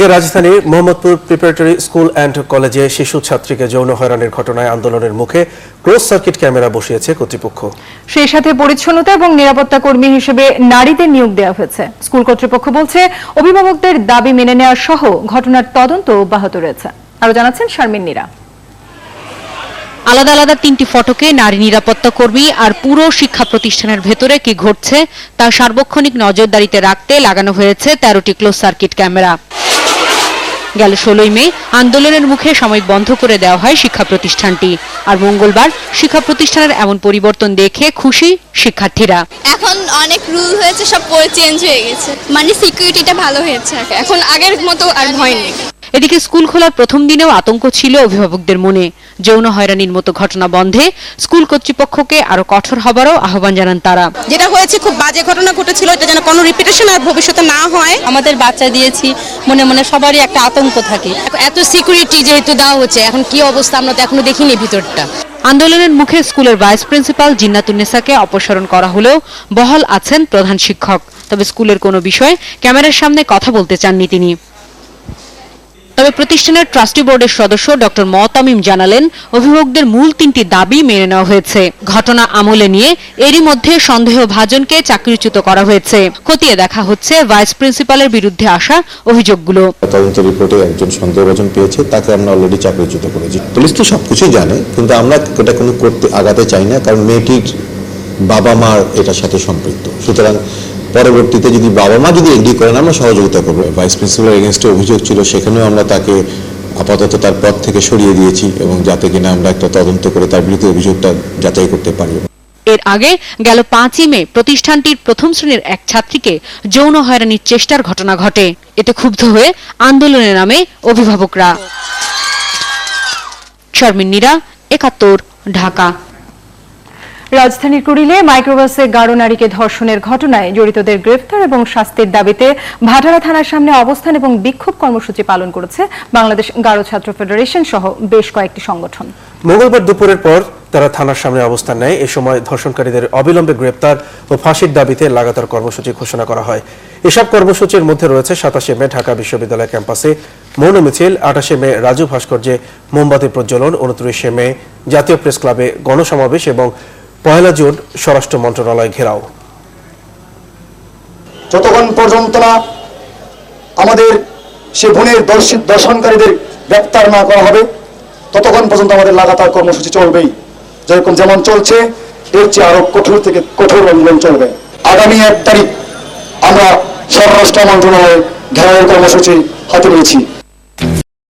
এদিকে রাজধানীর Mohammadpur preparatory school and কলেজে শিশু ছাত্রীকে যৌন হয়রানির ঘটনায় আন্দোলনের মুখে ক্লোজ সার্কিট ক্যামেরা বসিয়েছে কর্তৃপক্ষ। সেই সাথে পরিচ্ছন্নতা এবং নিরাপত্তা কর্মী হিসেবে নারীদের নিয়োগ দেওয়া হয়েছে। স্কুল কর্তৃপক্ষ বলছে অভিভাবকদের দাবি মেনে নেওয়া সহ ঘটনার তদন্ত অব্যাহত রয়েছে। আরো জানাচ্ছেন শারমিন নীরা। আলাদা আলাদা 3টি ফটকে নারী নিরাপত্তা কর্মী আর পুরো শিক্ষা প্রতিষ্ঠানের ভেতরে কি ঘটছে তা সার্বক্ষণিক নজরদারিতে রাখতে লাগানো হয়েছে 13টি ক্লোজ সার্কিট ক্যামেরা। গেল 16 মে আন্দোলনের মুখে সাময়িক বন্ধ করে দেওয়া হয় শিক্ষা প্রতিষ্ঠানটি। আর মঙ্গলবার শিক্ষা প্রতিষ্ঠানের এমন পরিবর্তন দেখে খুশি শিক্ষার্থীরা। এখন অনেক রুল হয়েছে, সব পরে চেঞ্জ হয়ে গেছে, মানে সিকিউরিটিটা ভালো হয়েছে, এখন আগের মতো আর ভয় নেই। এদিকে স্কুল খোলার প্রথম দিনেও আতঙ্ক ছিল অভিভাবকদের মনে। যৌন হয়রানির মতো ঘটনা বন্ধে স্কুল কর্তৃপক্ষকে আরো কঠোর হবারও আহ্বান জানান তারা। যেটা হয়েছে খুব বাজে ঘটনা ঘটেছিল, এটা যেন কোনো রিপিটেশন আর ভবিষ্যতে না হয়। আমাদের বাচ্চা দিয়েছি, মনে মনে সবারই একটা আতঙ্ক থাকে। এত সিকিউরিটি যেহেতু দেওয়া হচ্ছে, এখন কি অবস্থা আমরা তো এখনো দেখিনি ভিতরটা। আন্দোলনের মুখে স্কুলের ভাইস প্রিন্সিপাল জিন্নাতুন্নেসাকে অপসারণ করা হলেও বহাল আছেন প্রধান শিক্ষক। তবে স্কুলের কোনো বিষয়ে ক্যামেরার সামনে কথা বলতে চাননি তিনি। তবে প্রতিষ্ঠানের ট্রাস্টি বোর্ডের সদস্য ডক্টর মতামিম জানালেন, অভিভাবকদের মূল 3টি দাবি মেনে নেওয়া হয়েছে। ঘটনা আমলে নিয়ে এরই মধ্যে সন্দেহভাজনকে চাকরিচ্যুত করা হয়েছে। খতিয়ে দেখা হচ্ছে ভাইস প্রিন্সিপালের বিরুদ্ধে আসা অভিযোগগুলো। তদন্ত রিপোর্টে একজন সন্দেহভাজন পেয়েছে, তাকে আমরা অলরেডি চাকরিচ্যুত করেছি। পুলিশ তো সবকিছুই জানে, কিন্তু আমরা এটা কোনো করতে আগাতে চাই না, কারণ মেয়েটির বাবা মার এটার সাথে সম্পৃক্ত। সুতরাং পরবর্তীতে যদি বাবা মা যদি এগ্রি করেন, আমরা সহযোগিতা করবো। ভাইস প্রিন্সিপালের এগেনস্টে অভিযোগ ছিল, সেখানেও আমরা তাকে আপাতত তার পদ থেকে সরিয়ে দিয়েছি, এবং যাতে কিনা আমরা একটা তদন্ত করে তার বিরুদ্ধে অভিযোগটা যাচাই করতে পারি। এর আগে গেল 5ই মে প্রতিষ্ঠানটির প্রথম শ্রেণীর এক ছাত্রীকে যৌন হয়রানির চেষ্টার ঘটনা ঘটে। এতে ক্ষুব্ধ হয়ে আন্দোলনে নামে অভিভাবকরা। শারমিন নীরা, 71, ঢাকা। রাজধানীর কুড়িলে মাইক্রোবাসে গারো নারীকে ধর্ষণের ঘটনায় জড়িতদের গ্রেফতার এবং শাস্তির দাবিতে ভাটারা থানার সামনে অবস্থান এবং বিক্ষোভ কর্মসূচি পালন করেছে বাংলাদেশ গারো ছাত্র ফেডারেশন সহ বেশ কয়েকটি সংগঠন। মঙ্গলবার দুপুরের পর তারা থানার সামনে অবস্থান নেয়। এ সময় ধর্ষণকারীদের অবিলম্বে গ্রেপ্তার ও ফাঁসির দাবিতে লাগাতার কর্মসূচি ঘোষণা করা হয়। এসব কর্মসূচির মধ্যে রয়েছে 27 মে ঢাকা বিশ্ববিদ্যালয় ক্যাম্পাসে মৌন মিছিল, 28 মে রাজু ভাস্কর্যে মোমবাতি প্রজ্বলন, 29 মে জাতীয় প্রেস ক্লাবে গণসমাবেশ এবং 1 জুন স্বরাষ্ট্র মন্ত্রণালয় ঘেরাও। যতক্ষণ পর্যন্ত না আমাদের সে বোনের দর্শনকারীদের গ্রেপ্তার না করা হবে, ততক্ষণ পর্যন্ত আমাদের লাগাতার কর্মসূচি চলবেই। যেমন চলছে, এর চেয়ে আরো কঠোর থেকে কঠোর আন্দোলন চলবে। আগামী 1 তারিখ আমরা স্বরাষ্ট্র মন্ত্রণালয়ে ঘেরাওয়ের কর্মসূচি হাতে নিয়েছি।